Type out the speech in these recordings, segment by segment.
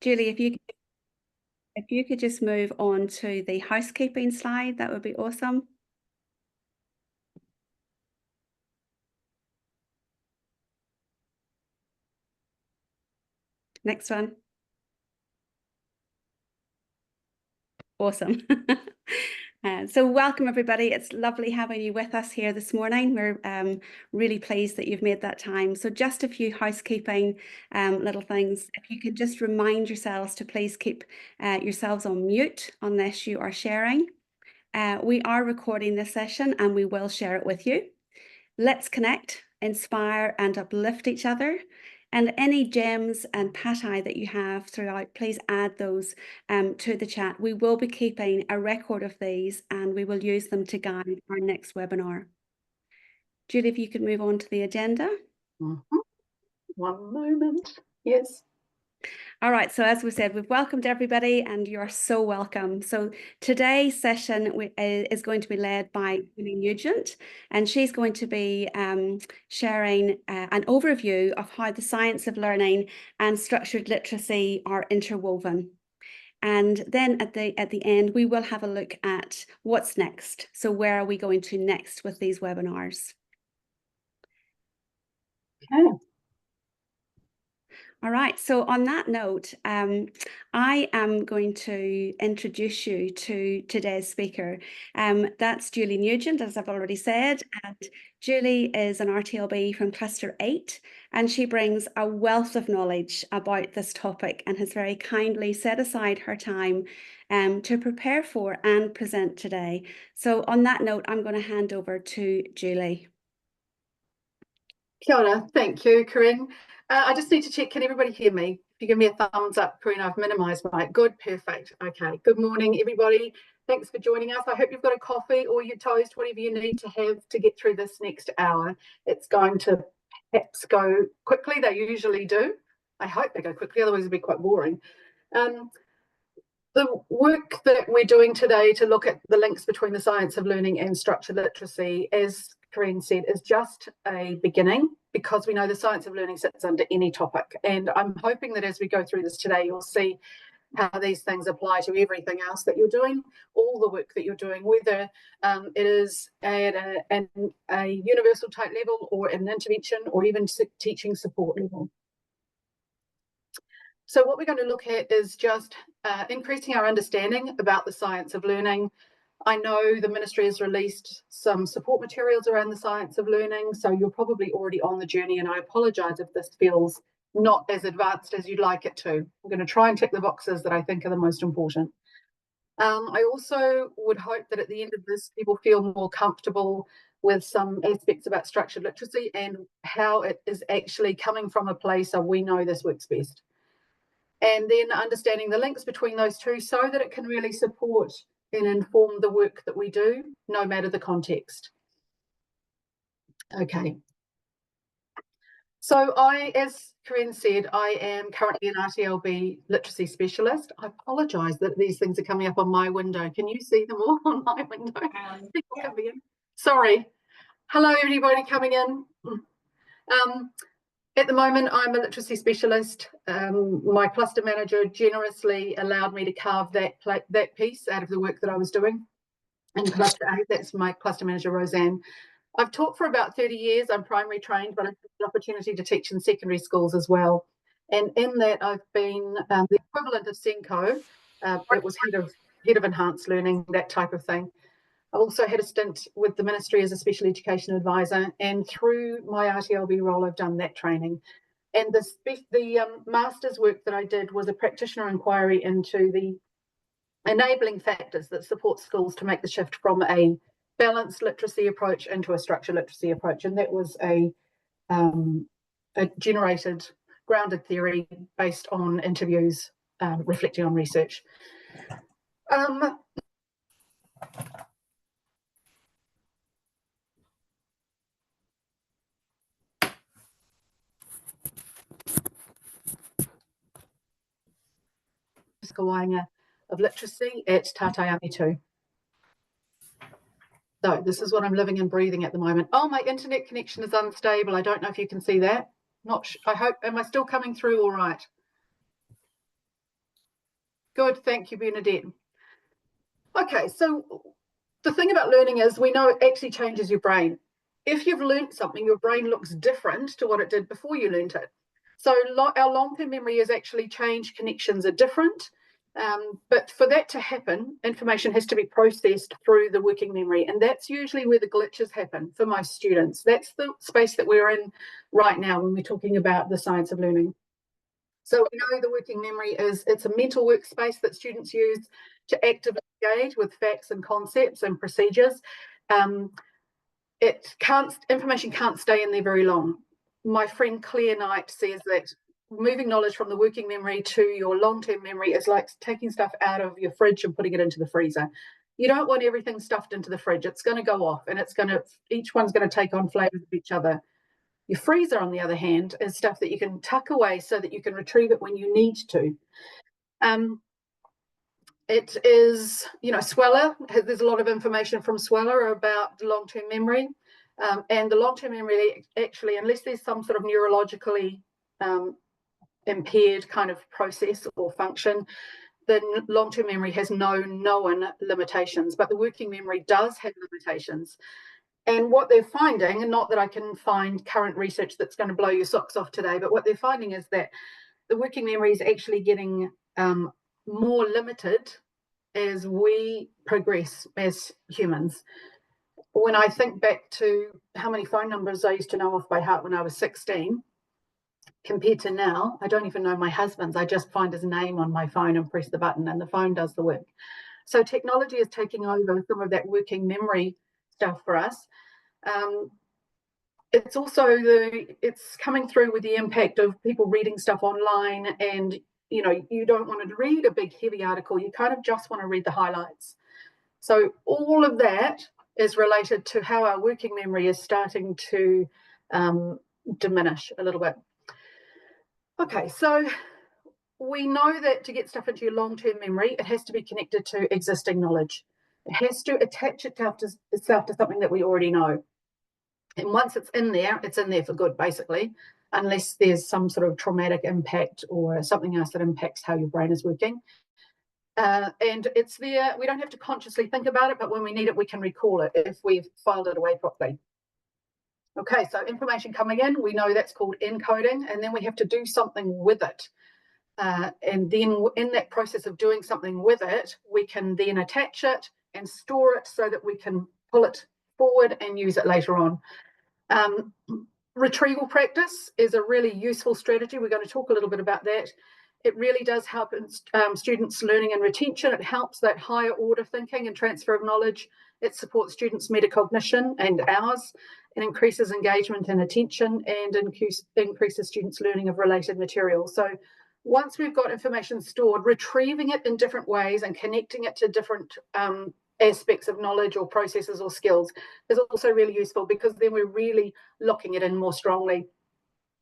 Julie, if you could just move on to the housekeeping slide, that would be awesome. Next one. Awesome. So welcome everybody. It's lovely having you with us here this morning. We're really pleased that you've made that time. So just a few housekeeping little things. If you could just remind yourselves to please keep yourselves on mute unless you are sharing. We are recording this session and we will share it with you. Let's connect, inspire and uplift each other. And any gems and pati that you have throughout, please add those to the chat. We will be keeping a record of these and we will use them to guide our next webinar. Julie, if you could move on to the agenda. Mm-hmm. One moment. Yes. All right, so as we said, we've welcomed everybody and you're so welcome. So today's session is going to be led by Julie Nugent, and she's going to be sharing an overview of how the science of learning and structured literacy are interwoven. And then at the end, we will have a look at what's next. So where are we going to next with these webinars? Okay. All right, so on that note, I am going to introduce you to today's speaker. That's Julie Nugent, as I've already said, and Julie is an RTLB from Cluster 8, and she brings a wealth of knowledge about this topic and has very kindly set aside her time to prepare for and present today. So on that note, I'm going to hand over to Julie. Kia ora. Thank you, Corinne. I just need to check, can everybody hear me? If you give me a thumbs up, Corinne, I've minimised my good, perfect. Okay, good morning, everybody. Thanks for joining us. I hope you've got a coffee or your toast, whatever you need to have to get through this next hour. It's going to perhaps go quickly. They usually do. I hope they go quickly, otherwise it'll be quite boring. The work that we're doing today to look at the links between the science of learning and structured literacy, as Corinne said, is just a beginning, because we know the science of learning sits under any topic. And I'm hoping that as we go through this today, you'll see how these things apply to everything else that you're doing, all the work that you're doing, whether it is at a universal type level or an intervention or even teaching support level. So what we're going to look at is just increasing our understanding about the science of learning. I know the ministry has released some support materials around the science of learning, so you're probably already on the journey, and I apologise if this feels not as advanced as you'd like it to. I'm going to try and tick the boxes that I think are the most important. I also would hope that at the end of this, people feel more comfortable with some aspects about structured literacy and how it is actually coming from a place of we know this works best. And then understanding the links between those two so that it can really support and inform the work that we do, no matter the context. Okay. So as Corinne said, I am currently an RTLB literacy specialist. I apologise that these things are coming up on my window. Can you see them all on my window? People coming in. Sorry. Hello, everybody coming in. At the moment, I'm a literacy specialist. My cluster manager generously allowed me to carve that piece out of the work that I was doing in Cluster 8. That's my cluster manager, Roseanne. I've taught for about 30 years. I'm primary trained, but I've had the opportunity to teach in secondary schools as well. And in that, I've been the equivalent of SENCO. It was head of enhanced learning, that type of thing. I also had a stint with the ministry as a special education advisor, and through my RTLB role, I've done that training. And the master's work that I did was a practitioner inquiry into the enabling factors that support schools to make the shift from a balanced literacy approach into a structured literacy approach. And that was a generated, grounded theory based on interviews, reflecting on research. Of literacy at Tātai too. So this is what I'm living and breathing at the moment. Oh, my internet connection is unstable. I don't know if you can see that. I hope, am I still coming through all right? Good, thank you, Bernadette. Okay, so the thing about learning is we know it actually changes your brain. If you've learned something, your brain looks different to what it did before you learned it. So our long-term memory is actually changed, connections are different. But for that to happen, information has to be processed through the working memory. And that's usually where the glitches happen for most students. That's the space that we're in right now when we're talking about the science of learning. So we know the working memory it's a mental workspace that students use to actively engage with facts and concepts and procedures. Information can't stay in there very long. My friend Claire Knight says that moving knowledge from the working memory to your long-term memory is like taking stuff out of your fridge and putting it into the freezer. You don't want everything stuffed into the fridge. It's going to go off, and each one's going to take on flavors of each other. Your freezer, on the other hand, is stuff that you can tuck away so that you can retrieve it when you need to. It is, Sweller, there's a lot of information from Sweller about the long-term memory. And the long-term memory, actually, unless there's some sort of neurologically impaired kind of process or function, the long-term memory has no known limitations, but the working memory does have limitations. And what they're finding, and not that I can find current research that's going to blow your socks off today, but what they're finding is that the working memory is actually getting more limited as we progress as humans. When I think back to how many phone numbers I used to know off by heart when I was 16, compared to now, I don't even know my husband's. I just find his name on my phone and press the button and the phone does the work. So technology is taking over some of that working memory stuff for us. It's also it's coming through with the impact of people reading stuff online, and you don't want to read a big heavy article, you kind of just want to read the highlights. So all of that is related to how our working memory is starting to diminish a little bit. Okay, so we know that to get stuff into your long-term memory, it has to be connected to existing knowledge. It has to attach itself to something that we already know. And once it's in there for good, basically, unless there's some sort of traumatic impact or something else that impacts how your brain is working. And it's there. We don't have to consciously think about it, but when we need it, we can recall it if we've filed it away properly. Okay, so information coming in, we know that's called encoding, and then we have to do something with it. And then in that process of doing something with it, we can then attach it and store it so that we can pull it forward and use it later on. Retrieval practice is a really useful strategy. We're going to talk a little bit about that. It really does help students' learning and retention. It helps that higher order thinking and transfer of knowledge. It supports students' metacognition and ours. It increases engagement and attention, and increases students' learning of related material. So once we've got information stored, retrieving it in different ways and connecting it to different aspects of knowledge or processes or skills is also really useful, because then we're really locking it in more strongly.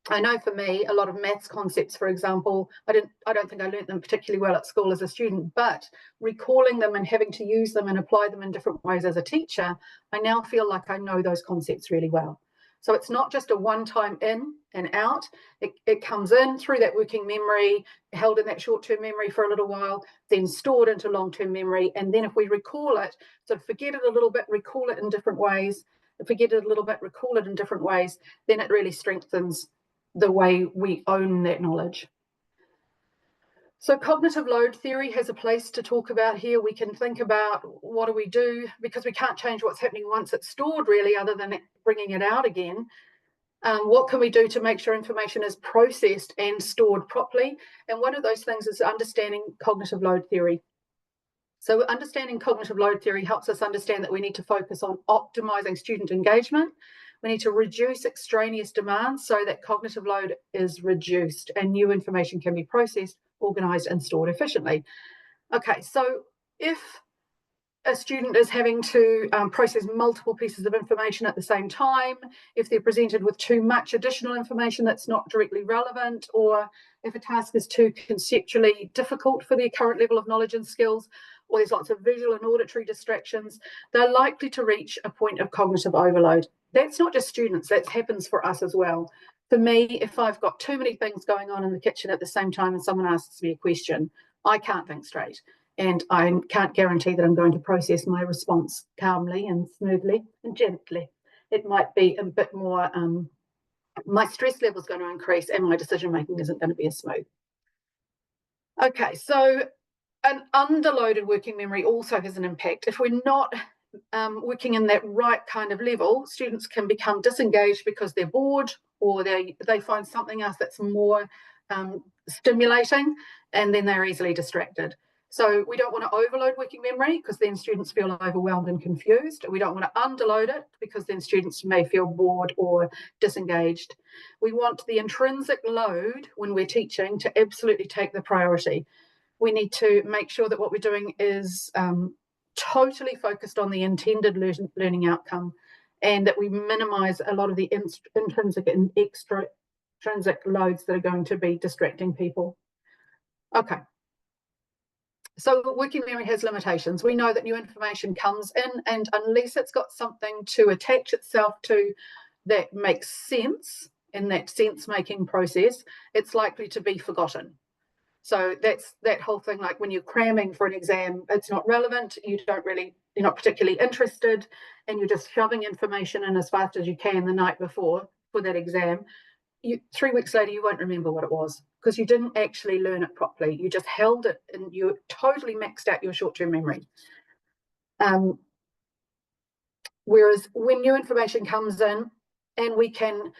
I know for me, a lot of maths concepts, for example, I don't think I learnt them particularly well at school as a student, but recalling them and having to use them and apply them in different ways as a teacher, I now feel like I know those concepts really well. So it's not just a one-time in and out. It comes in through that working memory, held in that short-term memory for a little while, then stored into long-term memory. And then if we recall it, so forget it a little bit, recall it in different ways, forget it a little bit, recall it in different ways, then it really strengthens the way we own that knowledge. So cognitive load theory has a place to talk about here. We can think about what do we do, because we can't change what's happening once it's stored really, other than bringing it out again. What can we do to make sure information is processed and stored properly? And one of those things is understanding cognitive load theory. So understanding cognitive load theory helps us understand that we need to focus on optimizing student engagement. We need to reduce extraneous demands so that cognitive load is reduced and new information can be processed, organized, and stored efficiently. Okay, so if a student is having to process multiple pieces of information at the same time, if they're presented with too much additional information that's not directly relevant, or if a task is too conceptually difficult for their current level of knowledge and skills, or there's lots of visual and auditory distractions, they're likely to reach a point of cognitive overload. That's not just students, that happens for us as well. For me, if I've got too many things going on in the kitchen at the same time and someone asks me a question, I can't think straight, and I can't guarantee that I'm going to process my response calmly and smoothly and gently. It might be a bit more, my stress level is going to increase and my decision making isn't going to be as smooth. Okay, so an underloaded working memory also has an impact. If we're not working in that right kind of level, students can become disengaged because they're bored, or they find something else that's more stimulating, and then they're easily distracted. So we don't want to overload working memory, because then students feel overwhelmed and confused. We don't want to underload it, because then students may feel bored or disengaged. We want the intrinsic load when we're teaching to absolutely take the priority. We need to make sure that what we're doing is totally focused on the intended learning outcome, and that we minimize a lot of the intrinsic and extrinsic loads that are going to be distracting people. Okay. So working memory has limitations. We know that new information comes in, and unless it's got something to attach itself to that makes sense in that sense-making process, it's likely to be forgotten. So that's that whole thing, like when you're cramming for an exam, it's not relevant, you're not particularly interested, and you're just shoving information in as fast as you can the night before for that exam. 3 weeks later, you won't remember what it was, because you didn't actually learn it properly. You just held it and you totally maxed out your short-term memory. Whereas when new information comes in and we can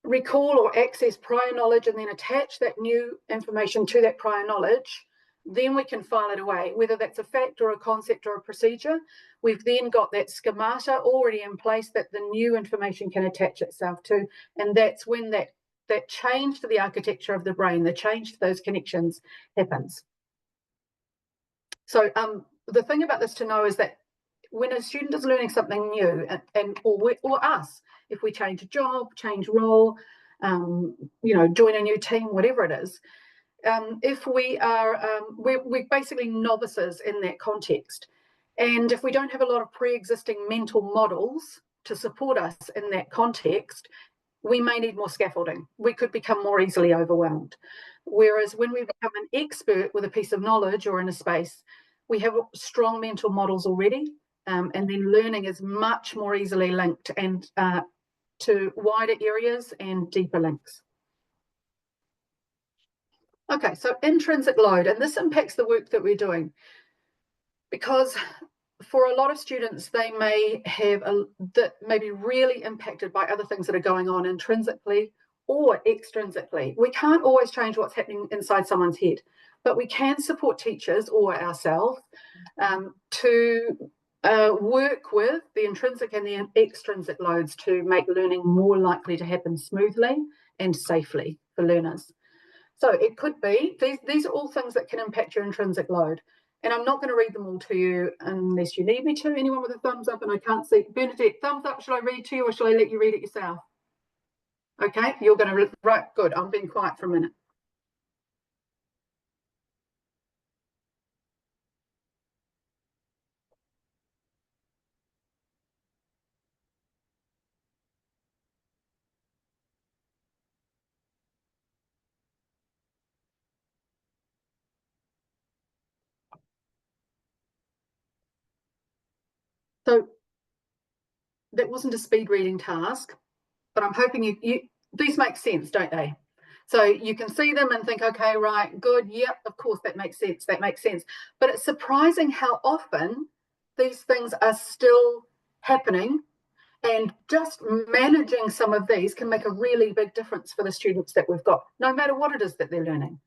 recall or access prior knowledge and then attach that new information to that prior knowledge, then we can file it away, whether that's a fact or a concept or a procedure. We've then got that schemata already in place that the new information can attach itself to, and that's when that change to the architecture of the brain, the change to those connections happens. So the thing about this to know is that when a student is learning something new, or us, if we change a job, change role, join a new team, whatever it is, if we are, we're basically novices in that context. And if we don't have a lot of pre-existing mental models to support us in that context, we may need more scaffolding. We could become more easily overwhelmed. Whereas when we become an expert with a piece of knowledge or in a space, we have strong mental models already, and then learning is much more easily linked and to wider areas and deeper links. Okay, so intrinsic load, and this impacts the work that we're doing, because for a lot of students, they may have that may be really impacted by other things that are going on intrinsically or extrinsically. We can't always change what's happening inside someone's head, but we can support teachers or ourselves to work with the intrinsic and the extrinsic loads to make learning more likely to happen smoothly and safely for learners. So it could be, these are all things that can impact your intrinsic load. And I'm not going to read them all to you unless you need me to. Anyone with a thumbs up, and I can't see. Bernadette, thumbs up. Shall I read to you, or shall I let you read it yourself? Okay, you're going to, right, good. I'm being quiet for a minute. So that wasn't a speed reading task, but I'm hoping these make sense, don't they? So you can see them and think, okay, right, good, yep, of course that makes sense, that makes sense. But it's surprising how often these things are still happening, and just managing some of these can make a really big difference for the students that we've got, no matter what it is that they're learning.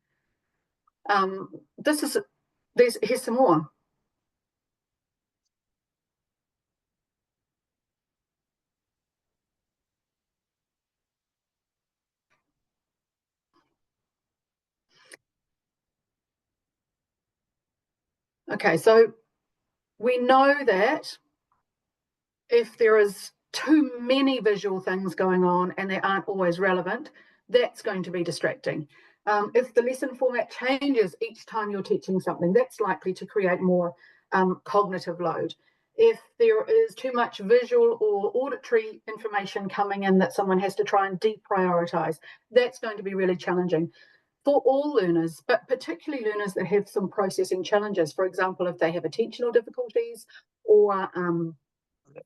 Here's some more. Okay, so we know that if there is too many visual things going on and they aren't always relevant, that's going to be distracting. If the lesson format changes each time you're teaching something, that's likely to create more cognitive load. If there is too much visual or auditory information coming in that someone has to try and deprioritize, that's going to be really challenging. for all learners, but particularly learners that have some processing challenges. For example, if they have attentional difficulties or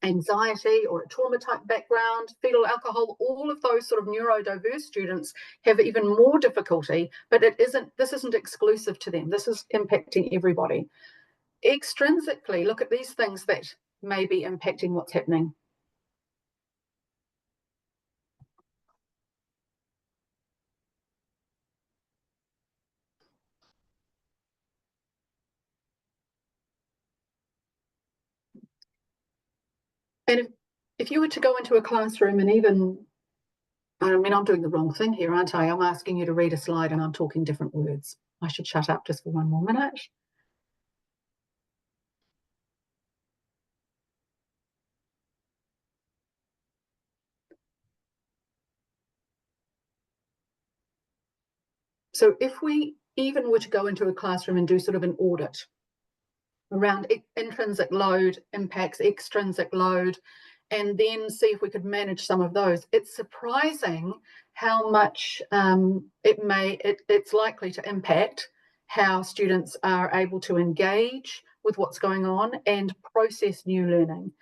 anxiety or a trauma type background, fetal alcohol, all of those sort of neurodiverse students have even more difficulty, but this isn't exclusive to them. This is impacting everybody. Extrinsically, look at these things that may be impacting what's happening. And if you were to go into a classroom and even, I mean, I'm doing the wrong thing here, aren't I? I'm asking you to read a slide and I'm talking different words. I should shut up just for one more minute. So if we even were to go into a classroom and do sort of an audit around intrinsic load impacts, extrinsic load, and then see if we could manage some of those, it's surprising how much it's likely to impact how students are able to engage with what's going on and process new learning.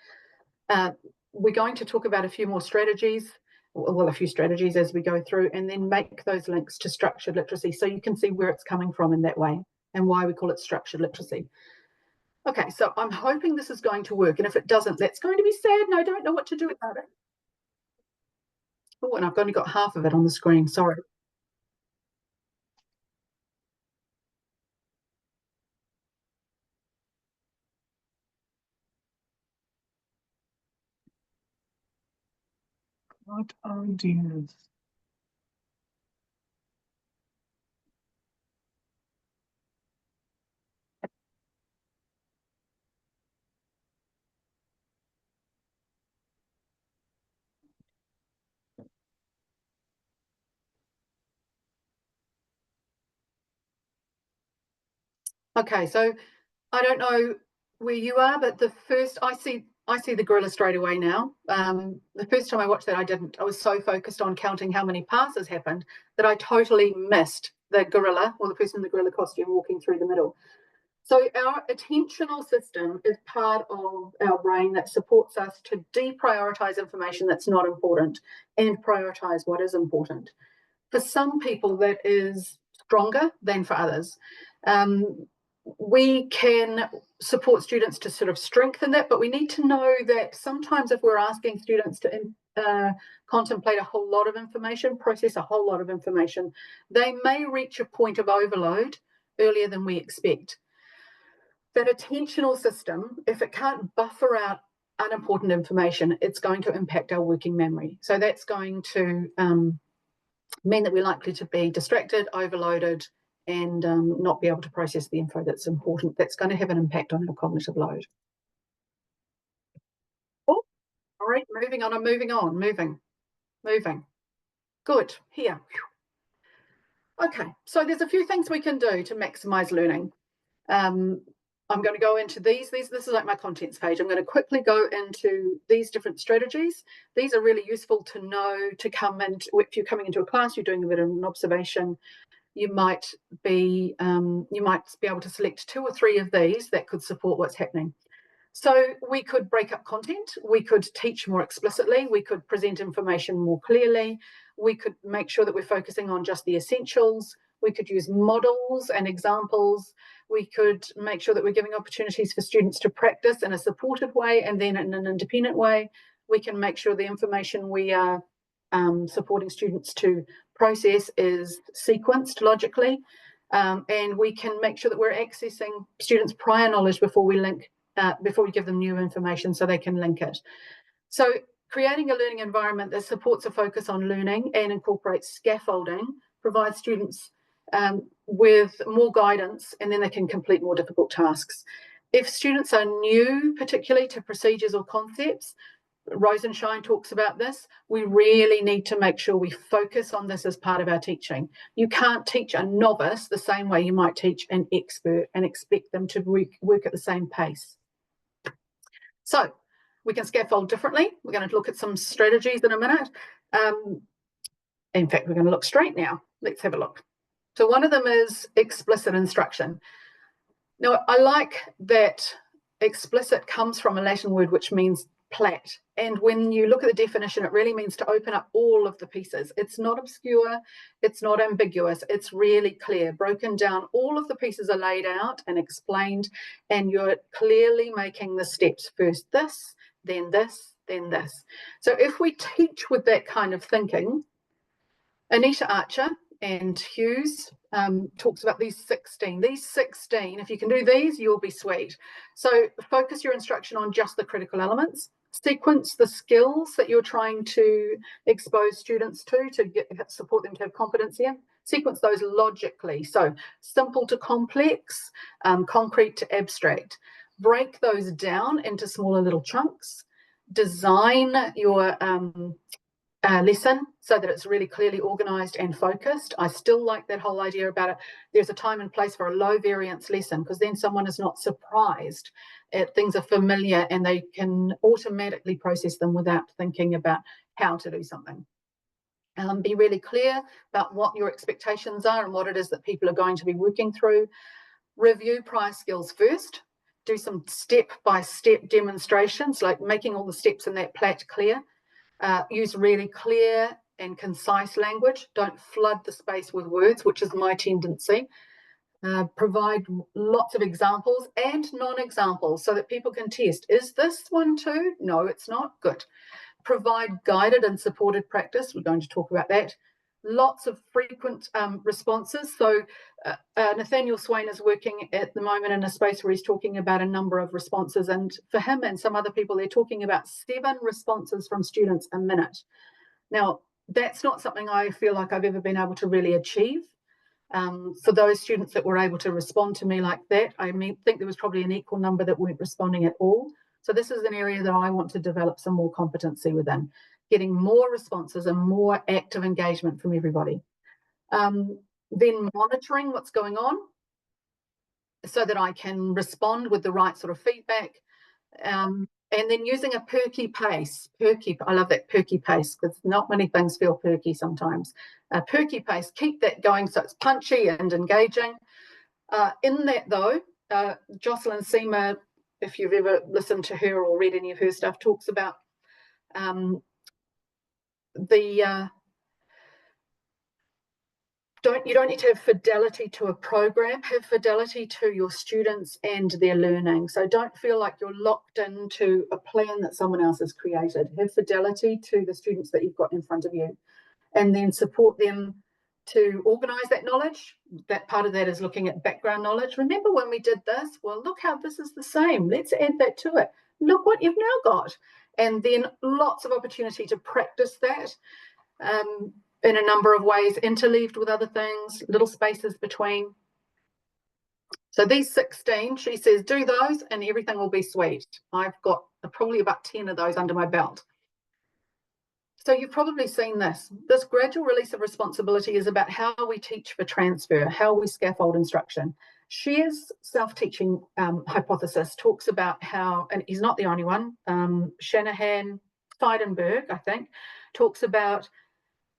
We're going to talk about a few more strategies, well, a few strategies as we go through, and then make those links to structured literacy so you can see where it's coming from in that way and why we call it structured literacy. Okay, so I'm hoping this is going to work, and if it doesn't, that's going to be sad, and I don't know what to do about it. Oh, and I've only got half of it on the screen, sorry. What ideas? Okay, so I don't know where you are, but the first I see the gorilla straight away now. The first time I watched that, I was so focused on counting how many passes happened that I totally missed the gorilla, or the person in the gorilla costume walking through the middle. So our attentional system is part of our brain that supports us to deprioritize information that's not important and prioritize what is important. For some people, that is stronger than for others. We can support students to sort of strengthen that, but we need to know that sometimes if we're asking students to contemplate a whole lot of information, process a whole lot of information, they may reach a point of overload earlier than we expect. That attentional system, if it can't buffer out unimportant information, it's going to impact our working memory. So that's going to mean that we're likely to be distracted, overloaded, and not be able to process the info that's important. That's going to have an impact on our cognitive load. Oh, all right, moving on, moving. Good, here. Okay, so there's a few things we can do to maximize learning. I'm going to go into these. This is like my contents page. I'm going to quickly go into these different strategies. These are really useful to know to come and if you're coming into a class, you're doing a bit of an observation, you might be able to select 2 or 3 of these that could support what's happening. So we could break up content, we could teach more explicitly, we could present information more clearly, we could make sure that we're focusing on just the essentials, we could use models and examples, we could make sure that we're giving opportunities for students to practice in a supported way and then in an independent way. We can make sure the information we are supporting students to process is sequenced logically, and we can make sure that we're accessing students' prior knowledge before we give them new information so they can link it. So creating a learning environment that supports a focus on learning and incorporates scaffolding provides students with more guidance, and then they can complete more difficult tasks. If students are new, particularly to procedures or concepts, Rosenshine talks about this, we really need to make sure we focus on this as part of our teaching. You can't teach a novice the same way you might teach an expert and expect them to work at the same pace. So we can scaffold differently. We're going to look at some strategies in a minute. In fact, we're going to look straight now. Let's have a look. So one of them is explicit instruction. Now, I like that explicit comes from a Latin word which means plat. And when you look at the definition, it really means to open up all of the pieces. It's not obscure, it's not ambiguous, it's really clear, broken down. All of the pieces are laid out and explained, and you're clearly making the steps. First this, then this, then this. So if we teach with that kind of thinking, Anita Archer and Hughes talks about these 16. These 16, if you can do these, you'll be sweet. So focus your instruction on just the critical elements. Sequence the skills that you're trying to expose students to support them to have competence in. Sequence those logically. So simple to complex, concrete to abstract. Break those down into smaller little chunks. Design your lesson so that it's really clearly organized and focused. I still like that whole idea about it. There's a time and place for a low variance lesson, because then someone is not surprised. Things are familiar and they can automatically process them without thinking about how to do something. Be really clear about what your expectations are and what it is that people are going to be working through. Review prior skills first. Do some step-by-step demonstrations, like making all the steps in that plat clear. Use really clear and concise language. Don't flood the space with words, which is my tendency. Provide lots of examples and non-examples so that people can test. Is this one too? No, it's not. Good. Provide guided and supported practice. We're going to talk about that. Lots of frequent responses. So Nathaniel Swain is working at the moment in a space where he's talking about a number of responses, and for him and some other people, they're talking about 7 responses from students a minute. Now, that's not something I feel like I've ever been able to really achieve. For those students that were able to respond to me like that, I think there was probably an equal number that weren't responding at all. So this is an area that I want to develop some more competency within, getting more responses and more active engagement from everybody. Then monitoring what's going on so that I can respond with the right sort of feedback. And then using a perky pace. I love that perky pace, because not many things feel perky sometimes. Perky pace, keep that going so it's punchy and engaging. In that though, Jocelyn Seamer, if you've ever listened to her or read any of her stuff, talks about you don't need to have fidelity to a program, have fidelity to your students and their learning. So don't feel like you're locked into a plan that someone else has created. Have fidelity to the students that you've got in front of you, and then support them to organize that knowledge. That part of that is looking at background knowledge. Remember when we did this? Well, look how this is the same. Let's add that to it. Look what you've now got. And then lots of opportunity to practice that in a number of ways, interleaved with other things, little spaces between. So these 16, she says, do those and everything will be sweet. I've got probably about 10 of those under my belt. So you've probably seen this. This gradual release of responsibility is about how we teach for transfer, how we scaffold instruction. Shear's self-teaching hypothesis talks about how, and he's not the only one, Shanahan, Feidenberg, I think, talks about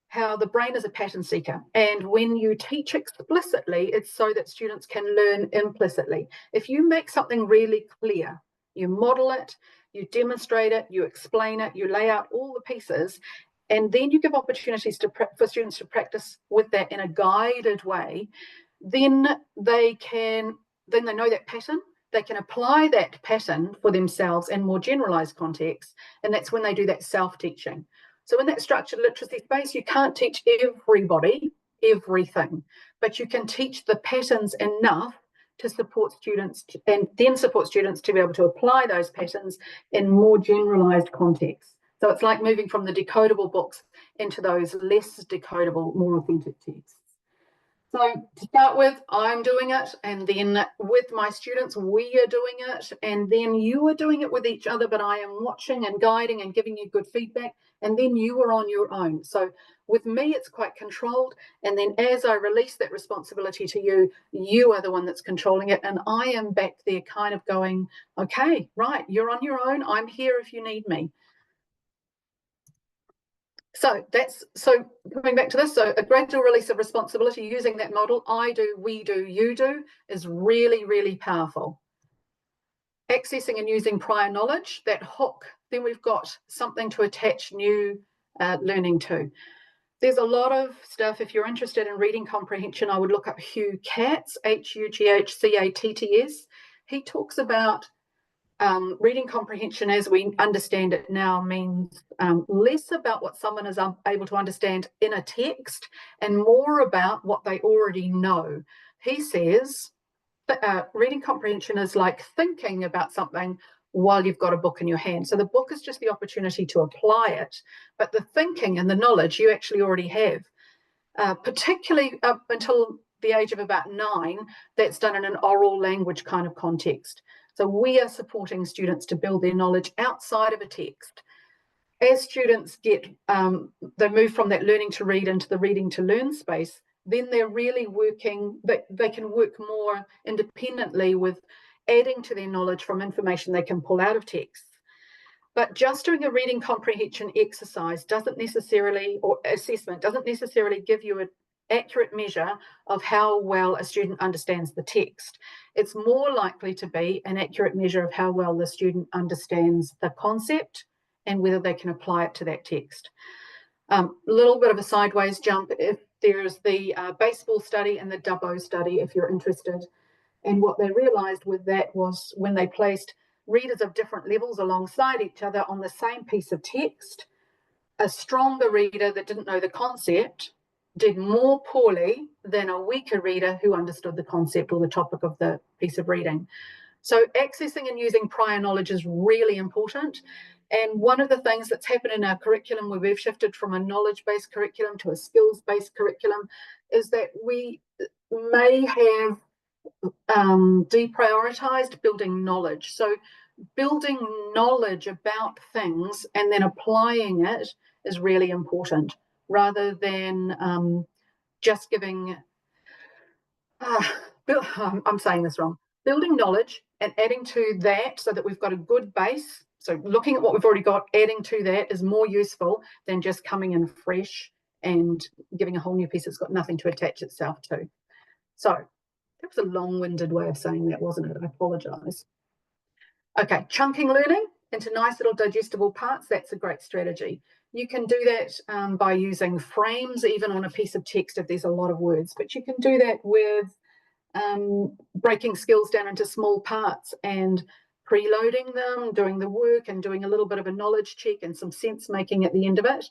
how the brain is a pattern seeker. And when you teach explicitly, it's so that students can learn implicitly. If you make something really clear, you model it, you demonstrate it, you explain it, you lay out all the pieces, and then you give opportunities for students to practice with that in a guided way, then they know that pattern. They can apply that pattern for themselves in more generalized contexts, and that's when they do that self-teaching. So in that structured literacy space, you can't teach everybody everything, but you can teach the patterns enough to support students and then support students to be able to apply those patterns in more generalized contexts. So it's like moving from the decodable books into those less decodable, more authentic texts. So to start with, I'm doing it, and then with my students, we are doing it, and then you are doing it with each other, but I am watching and guiding and giving you good feedback, and then you are on your own. So with me, it's quite controlled, and then as I release that responsibility to you, you are the one that's controlling it, and I am back there kind of going, okay, right, you're on your own, I'm here if you need me. So coming back to this, so a gradual release of responsibility using that model, I do, we do, you do, is really, really powerful. Accessing and using prior knowledge, that hook, then we've got something to attach new learning to. There's a lot of stuff. If you're interested in reading comprehension, I would look up Hugh Katz, Hughcatts. He talks about reading comprehension as we understand it now means less about what someone is able to understand in a text and more about what they already know. He says reading comprehension is like thinking about something while you've got a book in your hand. So the book is just the opportunity to apply it, but the thinking and the knowledge you actually already have, particularly up until the age of about 9, that's done in an oral language kind of context. So we are supporting students to build their knowledge outside of a text. As students get, they move from that learning to read into the reading to learn space, then they're really working, they can work more independently with adding to their knowledge from information they can pull out of text. But just doing a reading comprehension exercise doesn't necessarily, or assessment, doesn't necessarily give you an accurate measure of how well a student understands the text. It's more likely to be an accurate measure of how well the student understands the concept and whether they can apply it to that text. Little bit of a sideways jump, if there's the baseball study and the Dubbo study, if you're interested. And what they realized with that was when they placed readers of different levels alongside each other on the same piece of text, a stronger reader that didn't know the concept did more poorly than a weaker reader who understood the concept or the topic of the piece of reading. So accessing and using prior knowledge is really important. And one of the things that's happened in our curriculum where we've shifted from a knowledge-based curriculum to a skills-based curriculum is that we may have deprioritized building knowledge. So building knowledge about things and then applying it is really important rather than just giving, I'm saying this wrong, building knowledge and adding to that so that we've got a good base. So looking at what we've already got, adding to that is more useful than just coming in fresh and giving a whole new piece that's got nothing to attach itself to. So that was a long-winded way of saying that, wasn't it? I apologise. Okay, chunking learning into nice little digestible parts, that's a great strategy. You can do that by using frames, even on a piece of text if there's a lot of words, but you can do that with breaking skills down into small parts and preloading them, doing the work and doing a little bit of a knowledge check and some sense making at the end of it.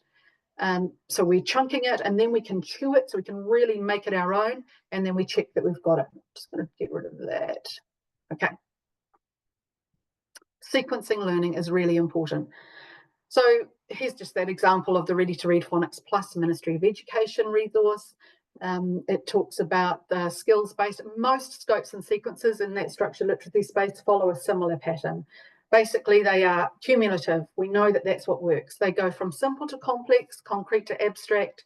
So we're chunking it and then we can chew it so we can really make it our own, and then we check that we've got it. I'm just going to get rid of that. Okay. Sequencing learning is really important. So here's just that example of the Ready to Read Phonics Plus Ministry of Education resource. It talks about the skills-based. Most scopes and sequences in that structured literacy space follow a similar pattern. Basically, they are cumulative. We know that that's what works. They go from simple to complex, concrete to abstract.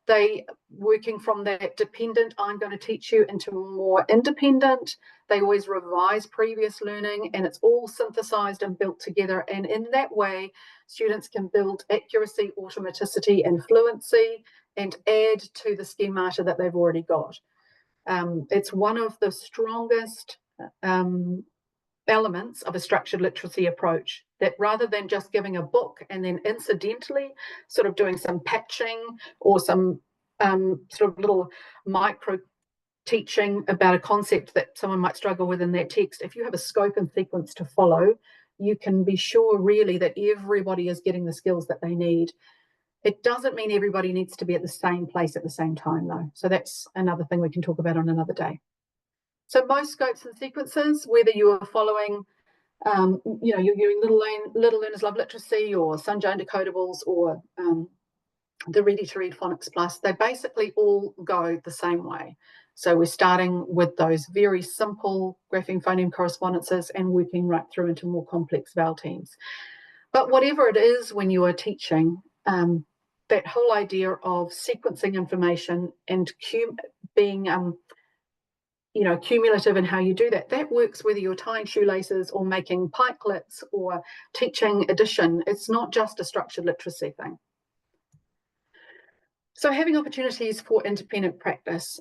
They, working from that dependent, I'm going to teach you, into more independent. They always revise previous learning, and it's all synthesized and built together. And in that way, students can build accuracy, automaticity, and fluency, and add to the schemata that they've already got. It's one of the strongest elements of a structured literacy approach, that rather than just giving a book and then incidentally sort of doing some patching or some sort of little micro teaching about a concept that someone might struggle with in that text, if you have a scope and sequence to follow, you can be sure really that everybody is getting the skills that they need. It doesn't mean everybody needs to be at the same place at the same time though. So that's another thing we can talk about on another day. So most scopes and sequences, whether you are following, you're doing Little Learners Love Literacy or Sunshine Decodables or the Ready to Read Phonics Plus, they basically all go the same way. So we're starting with those very simple grapheme phoneme correspondences and working right through into more complex vowel teams. But whatever it is when you are teaching, that whole idea of sequencing information and being cumulative in how you do that, that works whether you're tying shoelaces or making pikelets or teaching addition. It's not just a structured literacy thing. So having opportunities for independent practice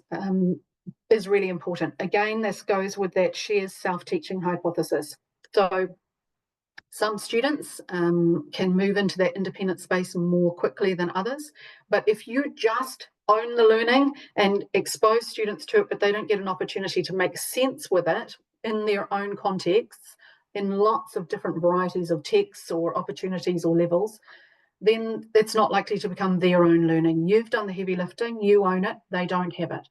is really important. Again, this goes with that shared self-teaching hypothesis. So some students can move into that independent space more quickly than others, but if you just own the learning and expose students to it, but they don't get an opportunity to make sense with it in their own contexts, in lots of different varieties of texts or opportunities or levels, then it's not likely to become their own learning. You've done the heavy lifting, you own it, they don't have it.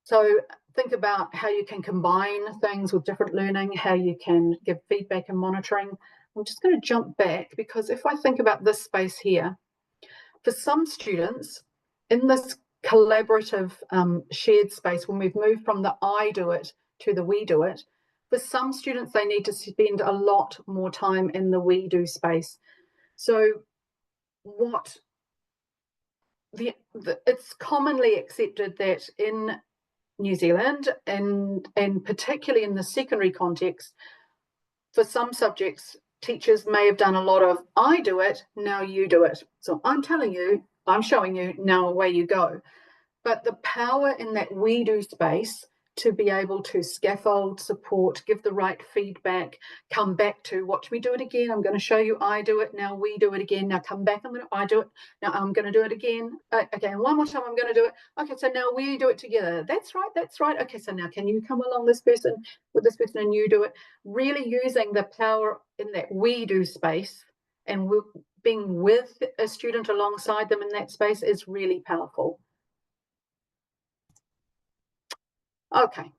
So think about how you can combine things with different learning, how you can give feedback and monitoring. I'm just going to jump back, because if I think about this space here, for some students in this collaborative shared space, when we've moved from the I do it to the we do it, for some students they need to spend a lot more time in the we do space. So it's commonly accepted that in New Zealand, and particularly in the secondary context, for some subjects, teachers may have done a lot of, I do it, now you do it. So I'm telling you, I'm showing you, now away you go. But the power in that we do space to be able to scaffold, support, give the right feedback, come back to, watch me do it again. I'm going to show you I do it. Now we do it again. Now come back. I do it. Now I'm going to do it again. Okay, one more time I'm going to do it. Okay, so now we do it together. That's right. That's right. Okay, so now can you come along this person with this person and you do it? Really using the power in that we do space and being with a student alongside them in that space is really powerful. Okay,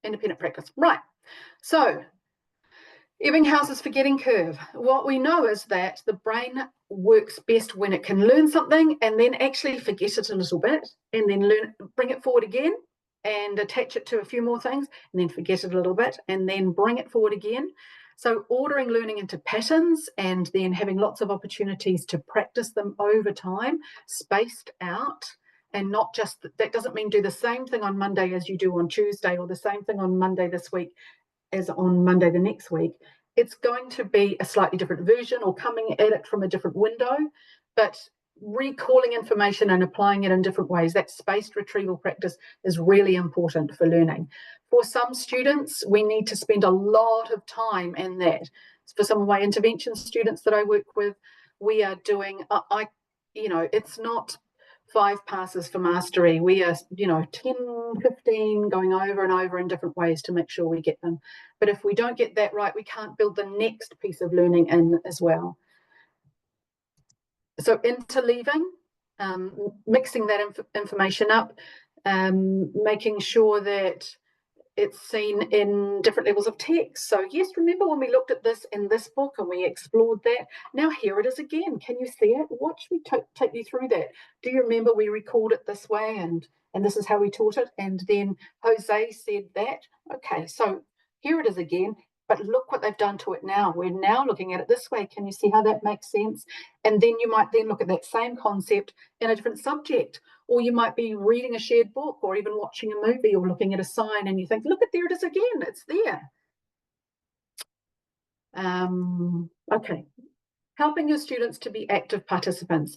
independent practice. Right, so Ebbinghouse's forgetting curve. What we know is that the brain works best when it can learn something and then actually forget it a little bit and then bring it forward again and attach it to a few more things and then forget it a little bit and then bring it forward again. So ordering learning into patterns and then having lots of opportunities to practice them over time, spaced out. And not just, that doesn't mean do the same thing on Monday as you do on Tuesday or the same thing on Monday this week as on Monday the next week. It's going to be a slightly different version or coming at it from a different window, but recalling information and applying it in different ways. That spaced retrieval practice is really important for learning. For some students, we need to spend a lot of time in that. For some of my intervention students that I work with, we are doing, it's not 5 passes for mastery. We are, 10, 15 going over and over in different ways to make sure we get them. But if we don't get that right, we can't build the next piece of learning in as well. So interleaving, mixing that information up, making sure that it's seen in different levels of text. So yes, remember when we looked at this in this book and we explored that? Now here it is again. Can you see it? Watch me take you through that. Do you remember we recalled it this way and this is how we taught it? And then Jose said that. Okay, so here it is again, but look what they've done to it now. We're now looking at it this way. Can you see how that makes sense? And then you might then look at that same concept in a different subject. Or you might be reading a shared book or even watching a movie or looking at a sign and you think, look, there it is again, it's there. Okay, helping your students to be active participants.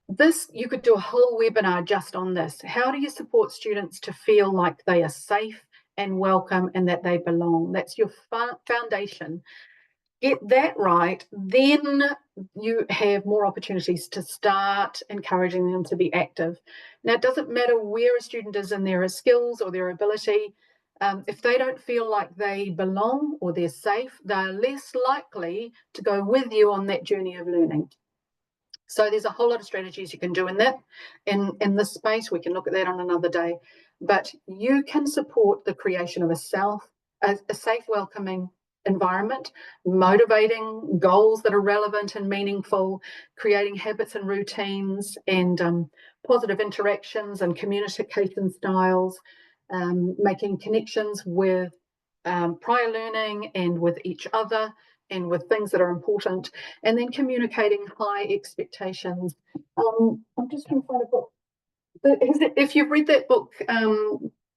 This, you could do a whole webinar just on this. How do you support students to feel like they are safe and welcome and that they belong? That's your foundation. Get that right, then you have more opportunities to start encouraging them to be active. Now, it doesn't matter where a student is in their skills or their ability. If they don't feel like they belong or they're safe, they're less likely to go with you on that journey of learning. So there's a whole lot of strategies you can do in that. In this space, we can look at that on another day. But you can support the creation of a safe, welcoming environment, motivating goals that are relevant and meaningful, creating habits and routines and positive interactions and communication styles, making connections with prior learning and with each other and with things that are important, and then communicating high expectations. I'm just trying to find a book. If you've read that book,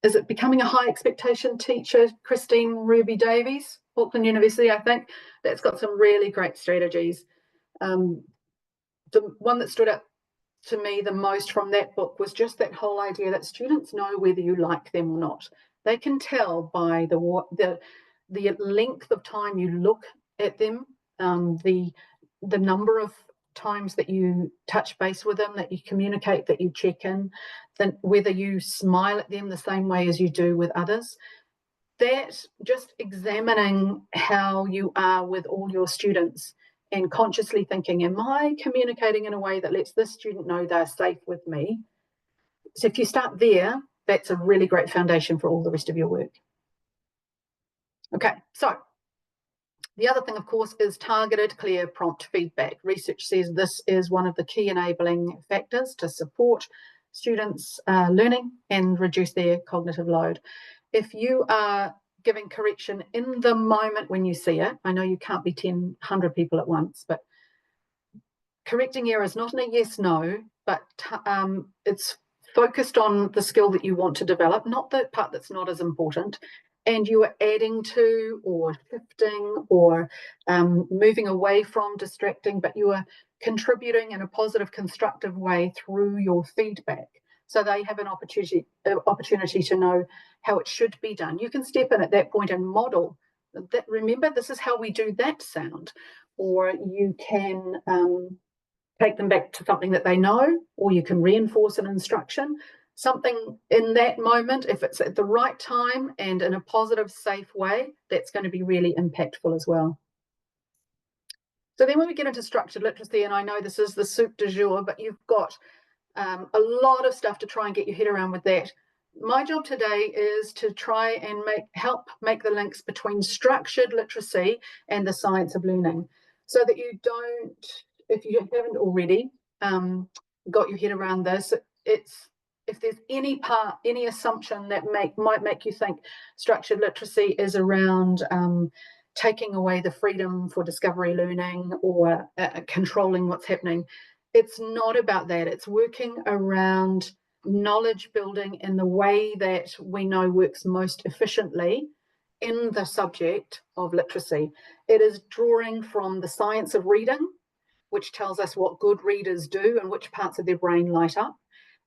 is it Becoming a High Expectation Teacher, Christine Ruby Davies, Auckland University, I think? That's got some really great strategies. The one that stood out to me the most from that book was just that whole idea that students know whether you like them or not. They can tell by the length of time you look at them, the number of times that you touch base with them, that you communicate, that you check in, then whether you smile at them the same way as you do with others. That just examining how you are with all your students and consciously thinking, am I communicating in a way that lets this student know they're safe with me? So if you start there, that's a really great foundation for all the rest of your work. Okay, so the other thing, of course, is targeted, clear, prompt feedback. Research says this is one of the key enabling factors to support students' learning and reduce their cognitive load. If you are giving correction in the moment when you see it, I know you can't be 10, 100 people at once, but correcting errors not in a yes, no, but it's focused on the skill that you want to develop, not the part that's not as important. And you are adding to or shifting or moving away from distracting, but you are contributing in a positive, constructive way through your feedback. So they have an opportunity to know how it should be done. You can step in at that point and model that. Remember, this is how we do that sound. Or you can take them back to something that they know, or you can reinforce an instruction. Something in that moment, if it's at the right time and in a positive, safe way, that's going to be really impactful as well. So then when we get into structured literacy, and I know this is the soup du jour, but you've got a lot of stuff to try and get your head around with that. My job today is to try and help make the links between structured literacy and the science of learning, so that you don't, if you haven't already got your head around this, if there's any assumption that might make you think structured literacy is around taking away the freedom for discovery learning or controlling what's happening, it's not about that. It's working around knowledge building in the way that we know works most efficiently in the subject of literacy. It is drawing from the science of reading, which tells us what good readers do and which parts of their brain light up.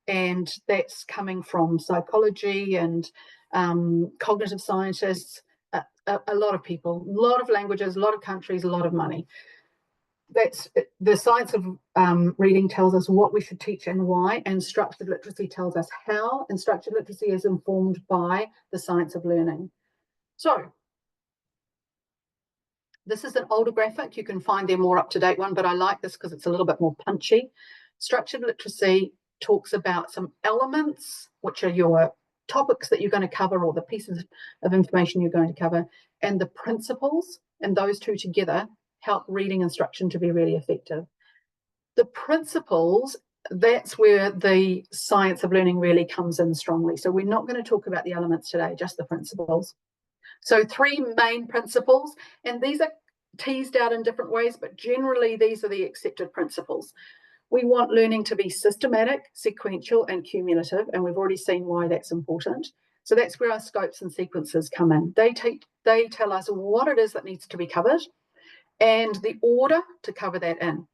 And that's coming from psychology and cognitive scientists, a lot of people, a lot of languages, a lot of countries, a lot of money. That's the science of reading tells us what we should teach and why, and structured literacy tells us how, and structured literacy is informed by the science of learning. So this is an older graphic. You can find their more up-to-date one, but I like this because it's a little bit more punchy. Structured literacy talks about some elements, which are your topics that you're going to cover or the pieces of information you're going to cover, and the principles, and those two together help reading instruction to be really effective. The principles, that's where the science of learning really comes in strongly. So we're not going to talk about the elements today, just the principles. So 3 main principles, and these are teased out in different ways, but generally these are the accepted principles. We want learning to be systematic, sequential, and cumulative, and we've already seen why that's important. So that's where our scopes and sequences come in. They tell us what it is that needs to be covered and the order to cover that in.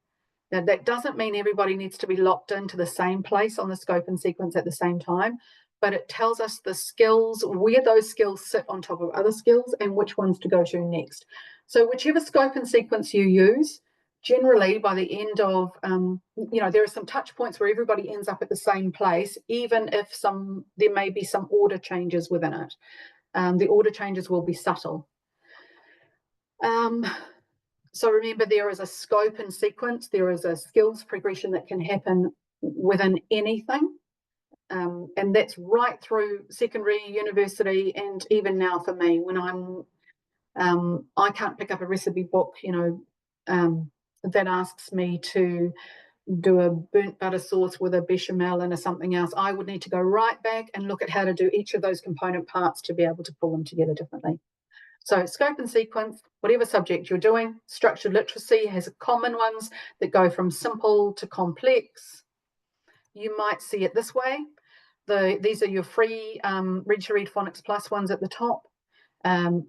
Now, that doesn't mean everybody needs to be locked into the same place on the scope and sequence at the same time, but it tells us the skills, where those skills sit on top of other skills and which ones to go to next. So whichever scope and sequence you use, generally by the end of, there are some touch points where everybody ends up at the same place, even if there may be some order changes within it. The order changes will be subtle. So remember, there is a scope and sequence, there is a skills progression that can happen within anything. And that's right through secondary, university, and even now for me, when I can't pick up a recipe book, that asks me to do a burnt butter sauce with a bechamel and a something else. I would need to go right back and look at how to do each of those component parts to be able to pull them together differently. So scope and sequence, whatever subject you're doing. Structured literacy has common ones that go from simple to complex. You might see it this way. These are your free Read to Read Phonics Plus ones at the top.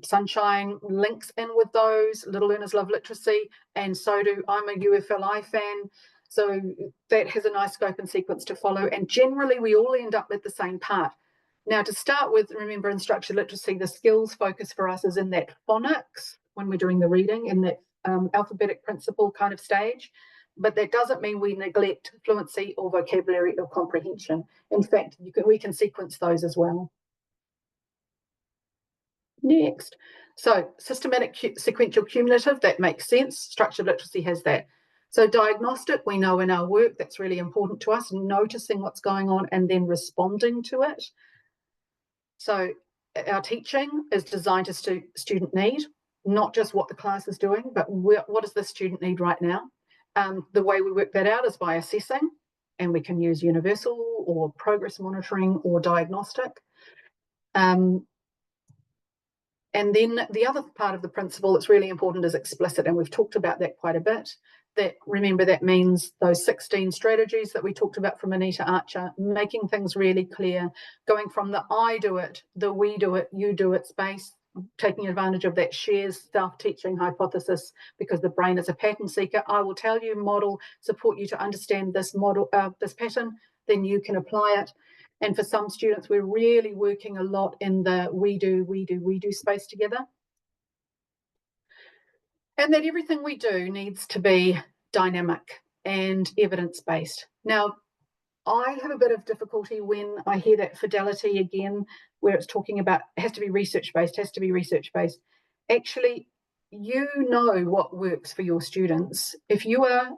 Sunshine links in with those. Little Learners Love Literacy, and so do I'm a UFLI fan. So that has a nice scope and sequence to follow. And generally, we all end up at the same part. Now, to start with, remember in structured literacy, the skills focus for us is in that phonics when we're doing the reading, in that alphabetic principle kind of stage. But that doesn't mean we neglect fluency or vocabulary or comprehension. In fact, we can sequence those as well. Next. So systematic, sequential, cumulative, that makes sense. Structured literacy has that. So diagnostic, we know in our work, that's really important to us, noticing what's going on and then responding to it. So our teaching is designed to student need, not just what the class is doing, but what does the student need right now? The way we work that out is by assessing, and we can use universal or progress monitoring or diagnostic. And then the other part of the principle that's really important is explicit, and we've talked about that quite a bit. That, remember, that means those 16 strategies that we talked about from Anita Archer, making things really clear, going from the I do it, the we do it, you do it space, taking advantage of that shared self-teaching hypothesis, because the brain is a pattern seeker. I will tell you, model, support you to understand this model, this pattern, then you can apply it. And for some students, we're really working a lot in the we do space together. And that everything we do needs to be dynamic and evidence-based. Now, I have a bit of difficulty when I hear that fidelity again, where it's talking about it has to be research-based, Actually, you know what works for your students. If you are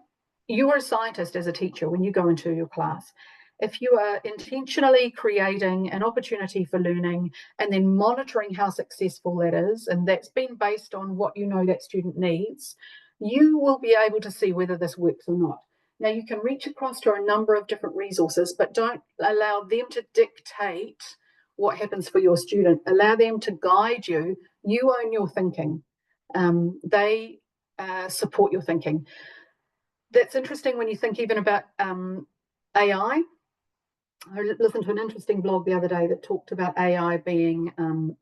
a scientist as a teacher when you go into your class, if you are intentionally creating an opportunity for learning and then monitoring how successful that is, and that's been based on what you know that student needs, you will be able to see whether this works or not. Now, you can reach across to a number of different resources, but don't allow them to dictate what happens for your student. Allow them to guide you. You own your thinking. They support your thinking. That's interesting when you think even about AI. I listened to an interesting blog the other day that talked about AI being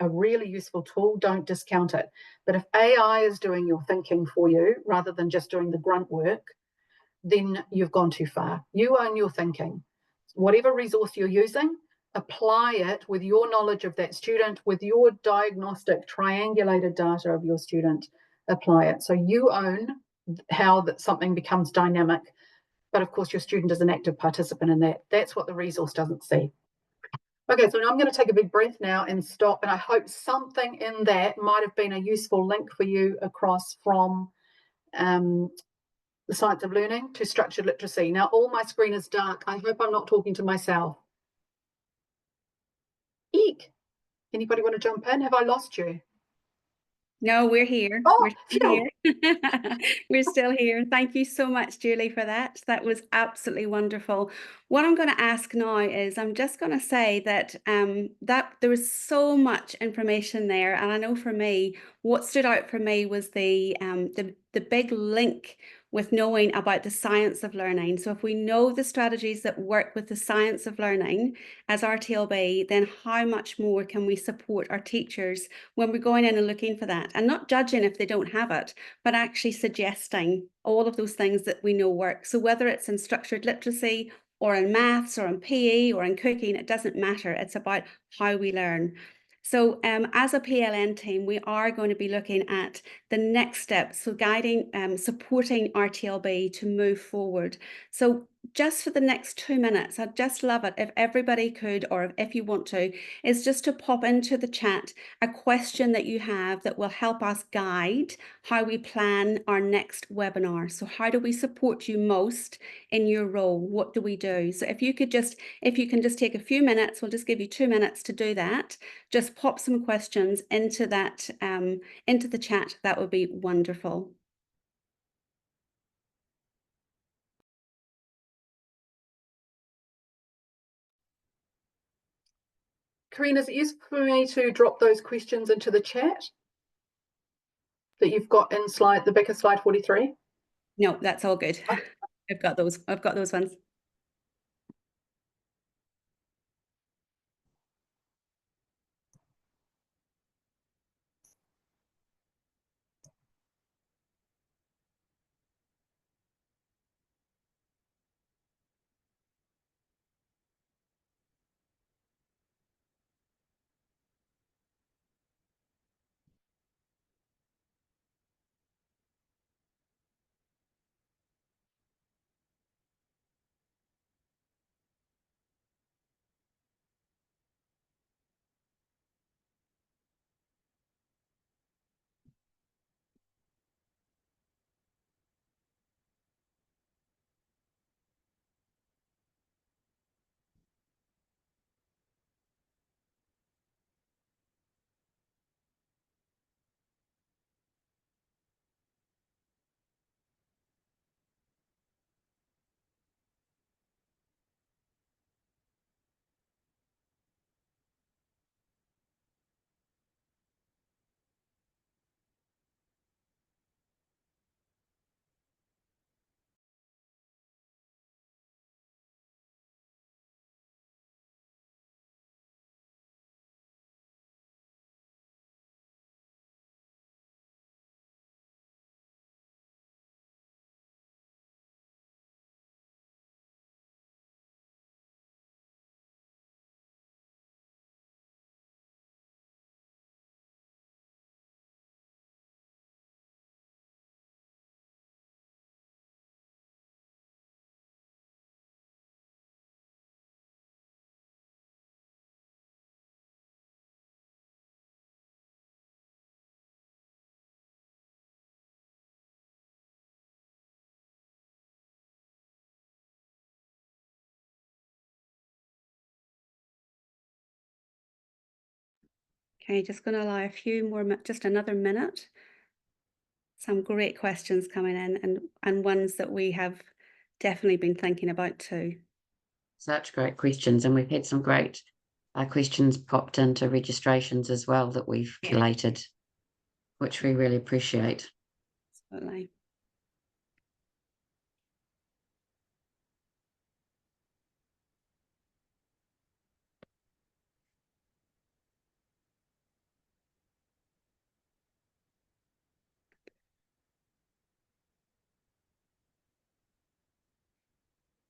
a really useful tool. Don't discount it. But if AI is doing your thinking for you rather than just doing the grunt work, then you've gone too far. You own your thinking. Whatever resource you're using, apply it with your knowledge of that student, with your diagnostic triangulated data of your student, apply it. So you own how that something becomes dynamic. But of course, your student is an active participant in that. That's what the resource doesn't see. Okay, so now I'm going to take a big breath now and stop. And I hope something in that might have been a useful link for you across from the science of learning to structured literacy. Now, all my screen is dark. I hope I'm not talking to myself. Eek. Anybody want to jump in? Have I lost you? No, we're here. Oh, We're still here. We're still here. Thank you so much, Julie, for that. That was absolutely wonderful. What I'm going to ask now is I'm just going to say that that there was so much information there, and I know for me, what stood out for me was the big link with knowing about the science of learning. So if we know the strategies that work with the science of learning as RTLB, then how much more can we support our teachers when we're going in and looking for that, and not judging if they don't have it, but actually suggesting all of those things that we know work. So whether it's in structured literacy or in maths or in PE or in cooking, it doesn't matter. It's about how we learn. So as a PLN team, we are going to be looking at the next steps, so guiding, supporting RTLB to move forward. So just for the next 2 minutes, I'd just love it if everybody could, or if you want to, is just to pop into the chat a question that you have that will help us guide how we plan our next webinar. So how do we support you most in your role? What do we do? So if you can just take a few minutes, we'll just give you 2 minutes to do that. Just pop some questions into that into the chat. That would be wonderful. Karina, is it useful for me to drop those questions into the chat that you've got in the back of slide 43? No, that's all good. I've got those ones. Okay, just going to allow a few more, just another minute. Some great questions coming in, and ones that we have definitely been thinking about too. Such great questions, and we've had some great questions popped into registrations as well that we've collated, which we really appreciate. Absolutely.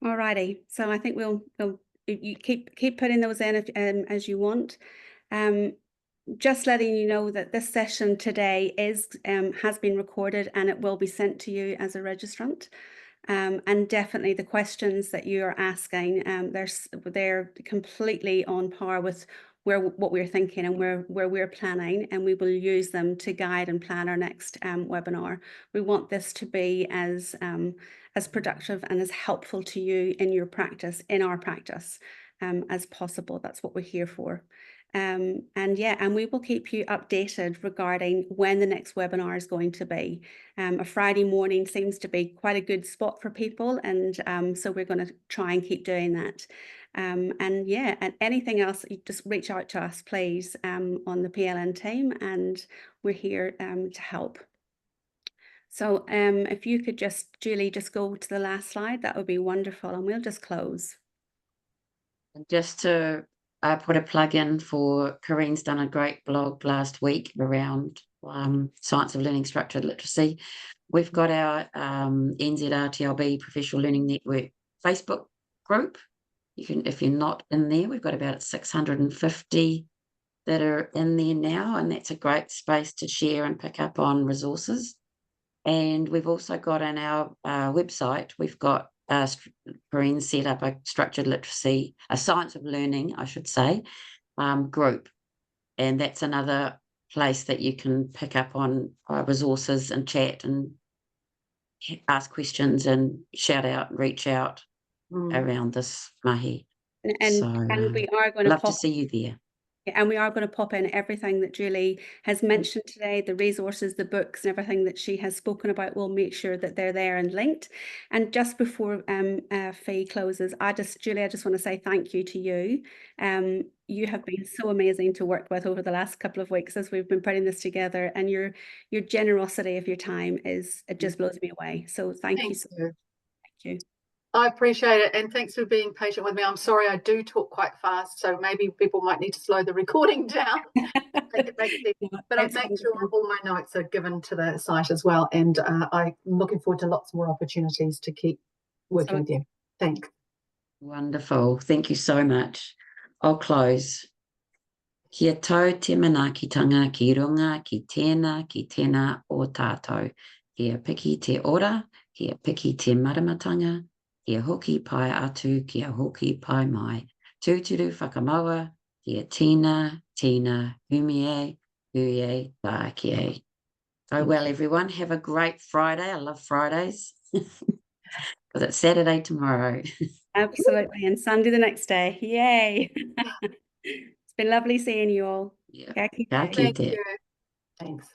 Alrighty, so I think we'll you keep putting those in if, as you want. Just letting you know that this session today has been recorded and it will be sent to you as a registrant. And definitely the questions that you are asking, they're completely on par with what we're thinking and where we're planning, and we will use them to guide and plan our next webinar. We want this to be as productive and as helpful to you in your practice, in our practice, as possible. That's what we're here for. And we will keep you updated regarding when the next webinar is going to be. A Friday morning seems to be quite a good spot for people, and so we're going to try and keep doing that. And anything else, you just reach out to us, please, on the PLN team, and we're here to help. So if you could Julie, just go to the last slide, that would be wonderful, and we'll just close. Just to put a plug in for Corinne's done a great blog last week around science of learning, structured literacy. We've got our NZRTLB Professional Learning Network Facebook group. You can, if you're not in there, we've got about 650 that are in there now, and that's a great space to share and pick up on resources. And we've also got on our website, we've got Corinne set up a structured literacy, a science of learning, I should say, group. And that's another place that you can pick up on resources and chat and ask questions and shout out and reach out around this mahi. And we are going to love to see you there. And we are going to pop in everything that Julie has mentioned today, the resources, the books, and everything that she has spoken about. We'll make sure that they're there and linked. And just before Faye closes, Julie, I just want to say thank you to you. You have been so amazing to work with over the last couple of weeks as we've been putting this together, and your generosity of your time it just blows me away. So thank you. Thank you. I appreciate it, and thanks for being patient with me. I'm sorry I do talk quite fast, so maybe people might need to slow the recording down. But I've made sure all my notes are given to the site as well, and I'm looking forward to lots more opportunities to keep working with you. Thanks. Wonderful. Thank you so much. I'll close. Kia tau te manaakitanga ki runga ki tēnā o tātou. Kia piki te ora, kia piki te maramatanga, kia hoki pai atu, kia hoki pai mai. Tūturu whakamaua, kia tina, humie, huie, tākie. Go well, everyone. Have a great Friday. I love Fridays because it's Saturday tomorrow. Absolutely. And Sunday the next day. Yay. It's been lovely seeing you all. Yeah. Thank you. Thanks.